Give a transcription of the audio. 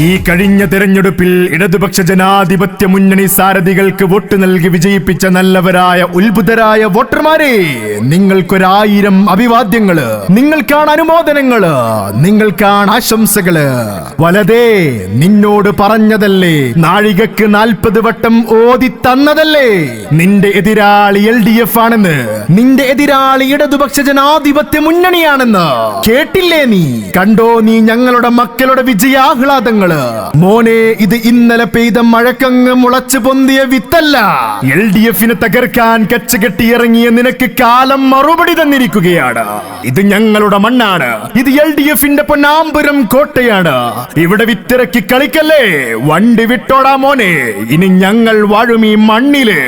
ഈ കഴിഞ്ഞ തെരഞ്ഞെടുപ്പിൽ ഇടതുപക്ഷ ജനാധിപത്യ മുന്നണി സാരഥികൾക്ക് വോട്ട് നൽകി വിജയിപ്പിച്ച നല്ലവരായ ഉത്ഭുതരായ വോട്ടർമാരെ, നിങ്ങൾക്കൊരായിരം അഭിവാദ്യങ്ങള്, നിങ്ങൾക്കാണ് അനുമോദനങ്ങള്, നിങ്ങൾക്കാണ് ആശംസകള്. വലതേ, നിന്നോട് പറഞ്ഞതല്ലേ, നാഴികക്ക് 40 വട്ടം ഓതി തന്നതല്ലേ നിന്റെ എതിരാളി LDF ആണെന്ന്, നിന്റെ എതിരാളി ഇടതുപക്ഷ ജനാധിപത്യ മുന്നണിയാണെന്ന്. കേട്ടില്ലേ നീ? കണ്ടോ നീ ഞങ്ങളുടെ മക്കളുടെ വിജയാഹ്ലാദങ്ങള്? മോനെ, ഇത് ഇന്നലെ പെയ്ത മഴക്കങ്ങ് മുളച്ചു പൊന്തിയ വിത്തല്ല. LDF-നെ തകർക്കാൻ കച്ചകെട്ടിയിറങ്ങിയ നിനക്ക് കാലം മറുപടി തന്നിരിക്കുകയാണ്. ഇത് ഞങ്ങളുടെ മണ്ണാണ്, ഇത് LDF-ന്റെ പൊന്നാമ്പുരം കോട്ടയാണ്. ഇവിടെ വിത്തിറക്കി കളിക്കല്ലേ, വണ്ടി വിട്ടോടാ മോനെ. ഇനി ഞങ്ങൾ വാഴും ഈ മണ്ണില്.